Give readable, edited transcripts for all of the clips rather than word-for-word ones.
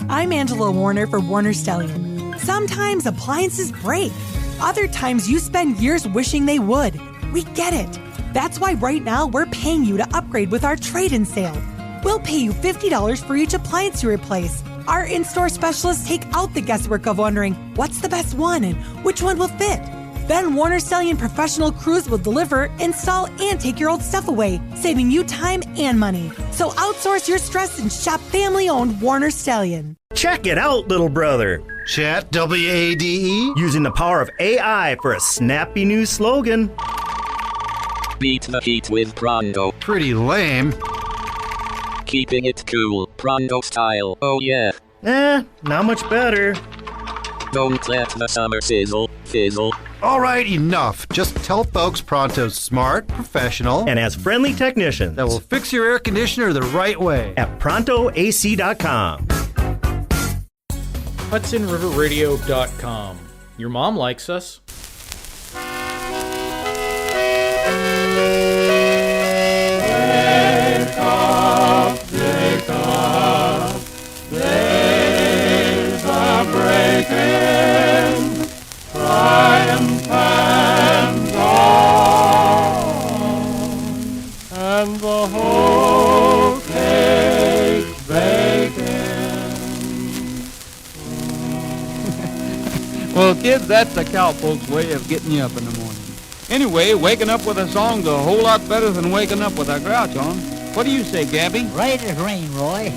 I'm Angela Warner for Warner Stellian. Sometimes appliances break. Other times you spend years wishing they would. We get it. That's why right now we're paying you to upgrade with our trade-in sale. We'll pay you $50 for each appliance you replace. Our in-store specialists take out the guesswork of wondering what's the best one and which one will fit. Then Warner Stellian professional crews will deliver, install, and take your old stuff away, saving you time and money. So outsource your stress and shop family-owned Warner Stellian. Check it out, little brother. Chat, W-A-D-E? Using the power of AI for a snappy new slogan. Beat the heat with Pronto. Pretty lame. Keeping it cool, Pronto style, oh yeah. Not much better. Don't let the summer fizzle. All right, enough. Just tell folks Pronto's smart, professional, And has friendly technicians that will fix your air conditioner the right way. at ProntoAC.com. HudsonRiverRadio.com. Your mom likes us. Wake up, days are breaking, triumphant dawn, and the whole cake's baking. Well, kids, that's the cowpokes' way of getting you up in the morning. Anyway, waking up with a song's a whole lot better than waking up with a grouch on. What do you say, Gabby? Right as rain, Roy.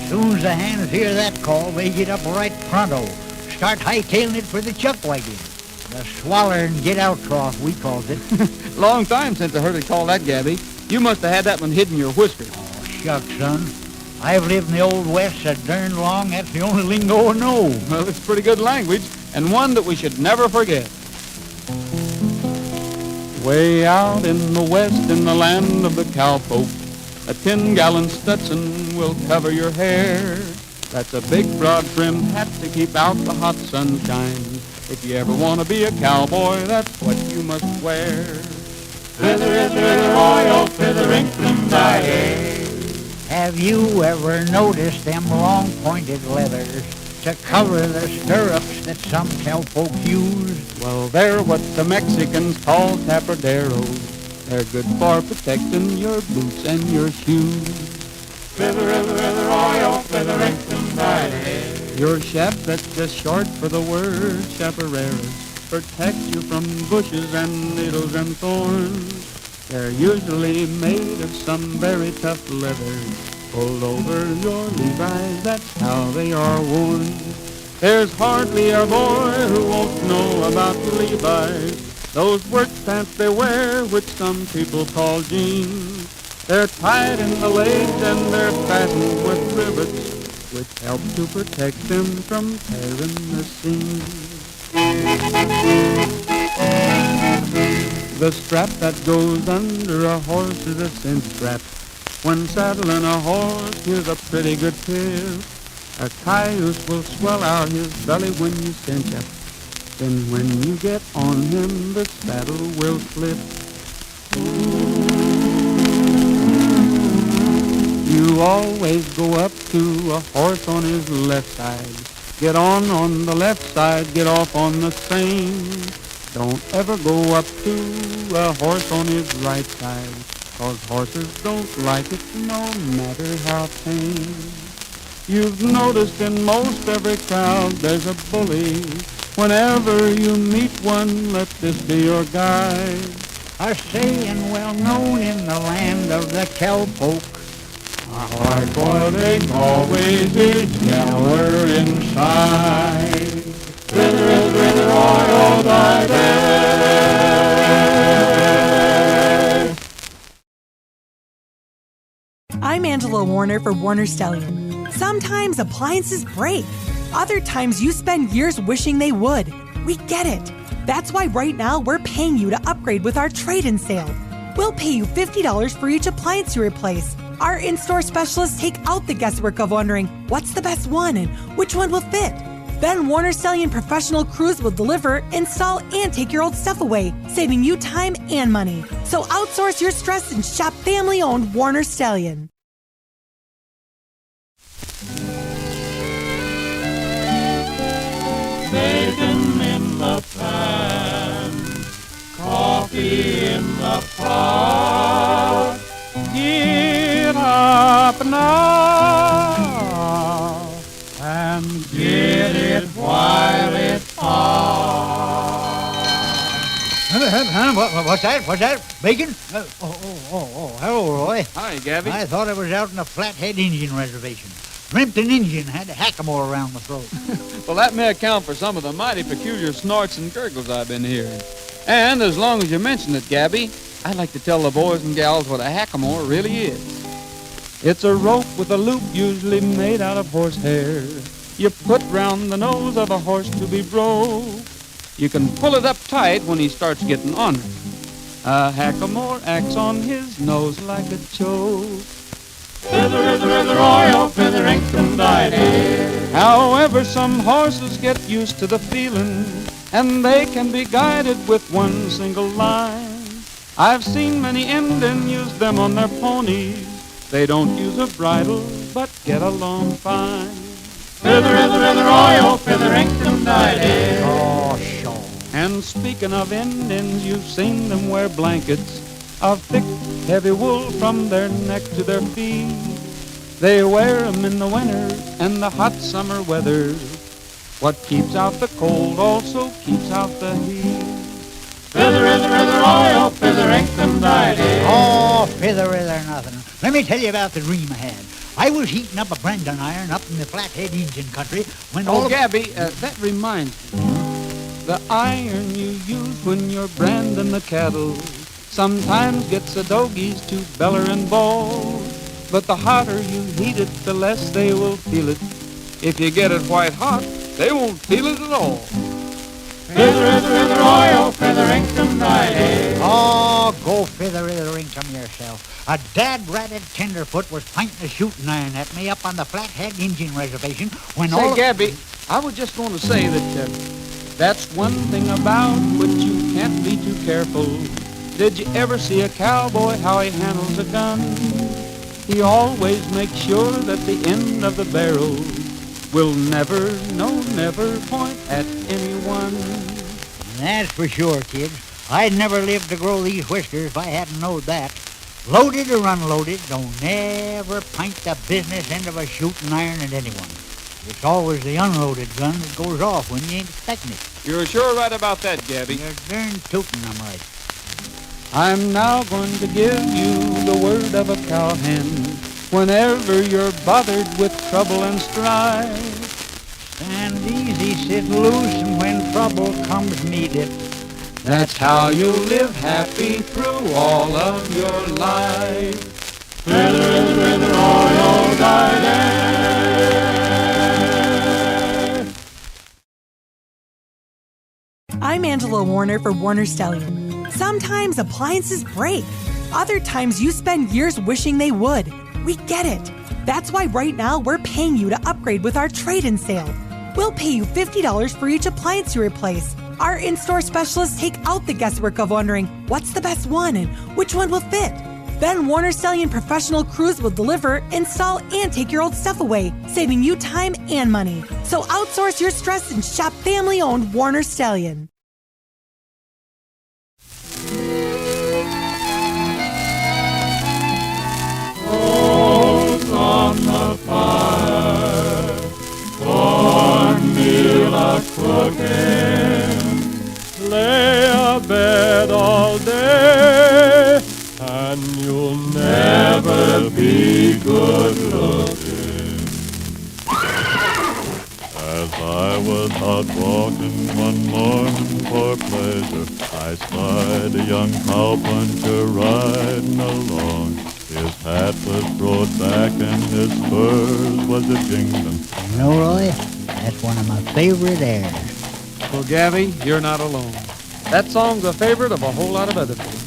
Soon as the hands hear that call, they get up right pronto. Start hightailing it for the chuck wagon. The swaller and get-out trough, we calls it. Long time since I heard it call that, Gabby. You must have had that one hidden in your whiskers. Oh, shucks, son. I've lived in the Old West so darn long, that's the only lingo I know. Well, it's pretty good language, and one that we should never forget. Way out in the west, in the land of the cowpoke, a 10-gallon Stetson will cover your hair. That's a big, broad-brimmed hat to keep out the hot sunshine. If you ever want to be a cowboy, that's what you must wear. Feather, oil, feathering, Have you ever noticed them long pointed leathers to cover the stirrups that some cowfolk use? Well, they're what the Mexicans call tapaderos. They're good for protecting your boots and your shoes. feather, oil, feathering, Your shaft, that's just short for the word chaparreras, protects you from bushes and needles and thorns. They're usually made of some very tough leather, pulled over your Levi's, that's how they are worn. There's hardly a boy who won't know about Levi's, those work pants they wear, which some people call jeans. They're tied in the legs and they're fastened with rivets, which help to protect them from tearing the seams. The strap that goes under a horse is a cinch strap. When saddling a horse, here's a pretty good tip. A cayuse will swell out his belly when you cinch up. Then when you get on him, the saddle will slip. You always go up to a horse on his left side. Get on the left side, get off on the same. Don't ever go up to a horse on his right side, 'cause horses don't like it no matter how tame. You've noticed in most every crowd there's a bully. Whenever you meet one, let this be your guide. A saying well known in the land of the cowpoke. A hard-boiled egg always is yellower inside. Feather, oil, I'm Angela Warner for Warner Stellian. Sometimes appliances break. Other times you spend years wishing they would. We get it. That's why right now we're paying you to upgrade with our trade-in sale. We'll pay you $50 for each appliance you replace. Our in-store specialists take out the guesswork of wondering what's the best one and which one will fit. Then Warner Stellian professional crews will deliver, install, and take your old stuff away, saving you time and money. So outsource your stress and shop family-owned Warner Stellian. bacon in the pan, coffee in the pot. Get up now and get it while it's hot. What's that? What's that? Bacon? Hello, Roy. Hi, Gabby. I thought I was out in the Flathead Indian Reservation. Dreamt an Indian had a hackamore around the throat. Well, that may account for some of the mighty peculiar snorts and gurgles I've been hearing. And as long as you mention it, Gabby, I'd like to tell the boys and gals what a hackamore really is. It's a rope with a loop usually made out of horsehair. You put round the nose of a horse to be broke. You can pull it up tight when he starts getting on it. A hackamore acts on his nose like a choke. Feather, oil, feather, ink, and dyed. However, some horses get used to the feeling, and they can be guided with one single line. I've seen many Indians use them on their ponies. They don't use a bridle, but get along fine. Feather, oil, feather, ink, and dyed. Oh, sure. And speaking of Indians, you've seen them wear blankets of thick, heavy wool from their neck to their feet. They wear 'em in the winter and the hot summer weather. What keeps out the cold also keeps out the heat. Feather, oil, feather, ink, and dyed. Oh, feather nothing. Let me tell you about the dream I had. I was heating up a branding iron up in the Flathead Indian country when all of... Gabby, that reminds me. The iron you use when you're branding the cattle sometimes gets the dogies to beller and bawl. But the hotter you heat it, the less they will feel it. If you get it white hot, they won't feel it at all. Feather, oil, feather, ink, and dyed. Oh, go feather ink on yourself. A dad-ratted tenderfoot was pointing a shooting iron at me up on the Flathead Indian Reservation when all... Say, Gabby, I was just going to say that that's one thing about which you can't be too careful. Did you ever see a cowboy how he handles a gun? He always makes sure that the end of the barrel will never point at anyone. That's for sure, kids. I'd never live to grow these whiskers if I hadn't knowed that. Loaded or unloaded, don't never point the business end of a shooting iron at anyone. It's always the unloaded gun that goes off when you ain't expecting it. You're sure right about that, Gabby. You're darn tootin' I'm right. I'm now going to give you the word of a cowhand whenever you're bothered with trouble and strife. Stand easy, sit loose, and when trouble comes, meet it. That's how you'll live happy through all of your life. Feather, oil, dyed. I'm Angela Warner for Warner Stellium. Sometimes appliances break. Other times you spend years wishing they would. We get it. That's why right now we're paying you to upgrade with our trade-in sale. We'll pay you $50 for each appliance you replace. Our in-store specialists take out the guesswork of wondering what's the best one and which one will fit. Then Warner Stellium professional crews will deliver, install, and take your old stuff away, saving you time and money. So outsource your stress and shop family-owned Warner Stellium. Coals on the fire, cornmeal a-cooking, lay abed all day, and you'll never be good looking. As I was out walking one morning for pleasure, I spied a young cowpuncher riding along. His hat was throwed back and his spurs was a-jingling. You know, Roy, that's one of my favorite airs. Well, Gabby, you're not alone. That song's a favorite of a whole lot of other people.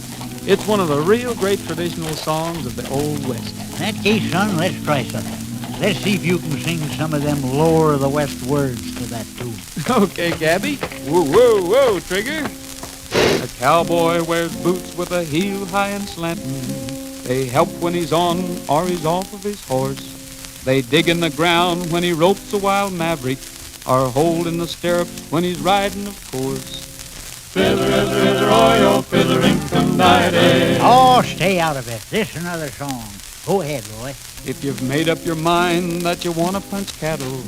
It's one of the real great traditional songs of the Old West. In that case, son, let's try something. Let's see if you can sing some of them lower of the West words to that tune. Okay, Gabby. Whoa, whoa, whoa, Trigger. A cowboy wears boots with a heel high and slanting. They help when he's on or he's off of his horse. They dig in the ground when he ropes a wild maverick. or holding the stirrup when he's riding, of course. Oh, stay out of it. This is another song. Go ahead, Roy. If you've made up your mind that you want to punch cattle,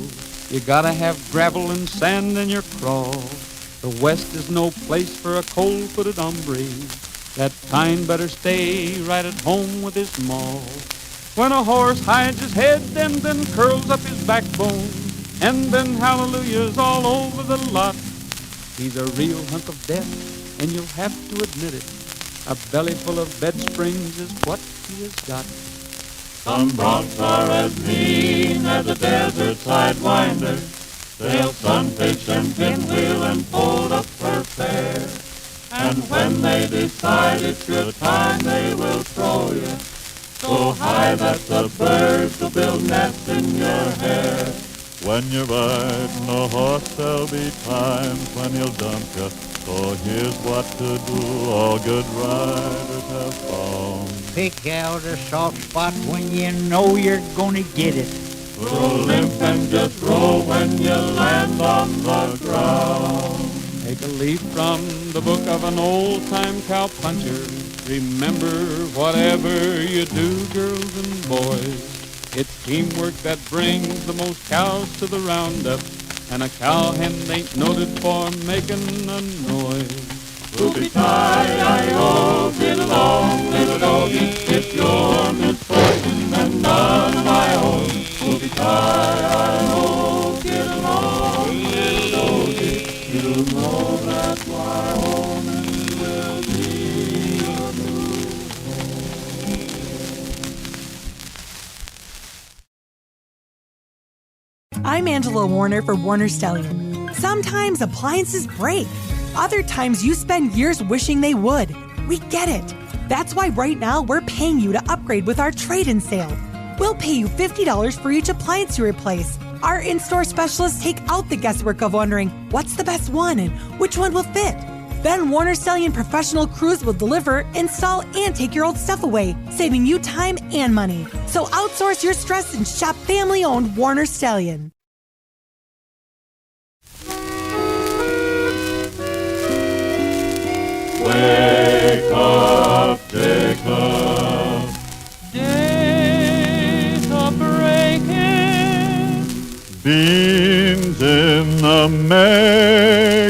you gotta have gravel and sand in your craw. The West is no place for a cold-footed hombre. That kind better stay right at home with his maw. When a horse hides his head and then curls up his backbone, and then hallelujahs all over the lot, he's a real hunk of death, and you'll have to admit it. A belly full of bed springs is what he has got. Some broncs are as mean as a desert sidewinder. They'll sunfish and pinwheel and fold up her fair. And when they decide it's your time, they will throw you so high that the birds will build nests in your hair. When you're riding a horse, there'll be times when he'll dump you. So here's what to do, all good riders have found. Pick out a soft spot when you know you're gonna get it. Grow limp and just roll when you land on the ground. Take a leaf from the book of an old-time cowpuncher. Remember, whatever you do, girls and boys, it's teamwork that brings the most cows to the roundup, and a cowhen ain't noted for making a noise. Whoopie-tie-I-O, get along, little doggy, it's your misfortune and none of my own. Whoopie-tie-I-O, get along, little doggy, you'll know that my home will be a new I'm Angela Warner for Warner Stellian. Sometimes appliances break. Other times you spend years wishing they would. We get it. That's why right now we're paying you to upgrade with our trade-in sale. We'll pay you $50 for each appliance you replace. Our in-store specialists take out the guesswork of wondering what's the best one and which one will fit. Then Warner Stellian professional crews will deliver, install, and take your old stuff away, saving you time and money. So outsource your stress and shop family-owned Warner Stellian. Wake up, Jacob. Days are breaking. Beans in the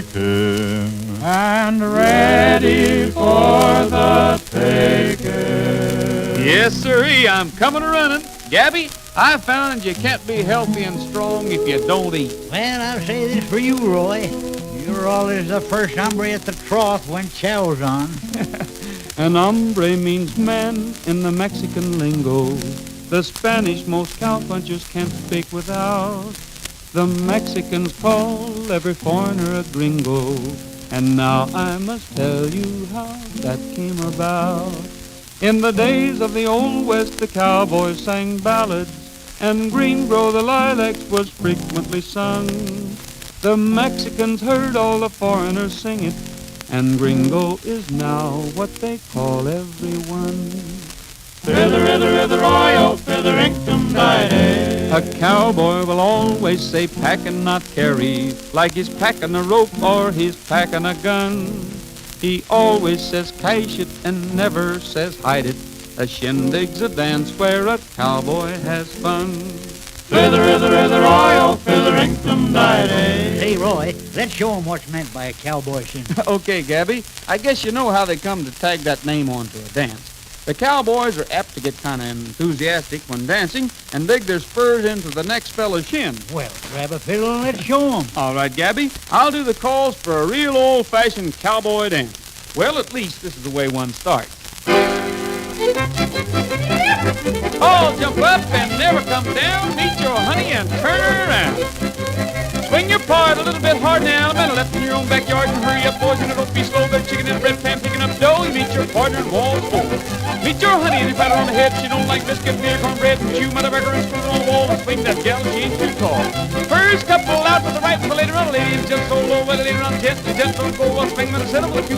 making. And ready for the taking. Yes, sirree, I'm coming running. Gabby, I found you can't be healthy and strong if you don't eat. Well, I'll say this for you, Roy. You're always the first hombre at the trough when chow's on. An hombre means man in the Mexican lingo. The Spanish most cowpunchers can't speak without. The Mexicans call every foreigner a gringo. And now I must tell you how that came about. In the days of the Old West, the cowboys sang ballads, and Green Grow the lilacs was frequently sung. The Mexicans heard all the foreigners sing it, and gringo is now what they call everyone. Royal, A cowboy will always say pack and not carry, like he's packing a rope or he's packing a gun. He always says cache it and never says hide it. A shindig's a dance where a cowboy has fun. Royal, Hey, Roy, let's show 'em what's meant by a cowboy shindig. Okay, Gabby, I guess you know how they come to tag that name onto a dance. The cowboys are apt to get kind of enthusiastic when dancing and dig their spurs into the next fella's shin. Well, grab a fiddle and let's show 'em. All right, Gabby, I'll do the calls for a real old-fashioned cowboy dance. Well, at least this is the way one starts. All jump up and never come down. Meet your honey and turn her around. Swing your part a little bit hard now. Better left in your own backyard and hurry up, boys, and don't be slow. Got chicken in a bread pan picking up dough. You meet your partner and walls full. Meet your honey and you pat her on the head. She don't like biscuit, beer, cornbread, and chew motherfucker and screw on the wall and swing that gal. She ain't too tall. First couple out with the right, but later on, lady is just so low. Well, later on, gently, gentle, go. I'll swing with a settle. If you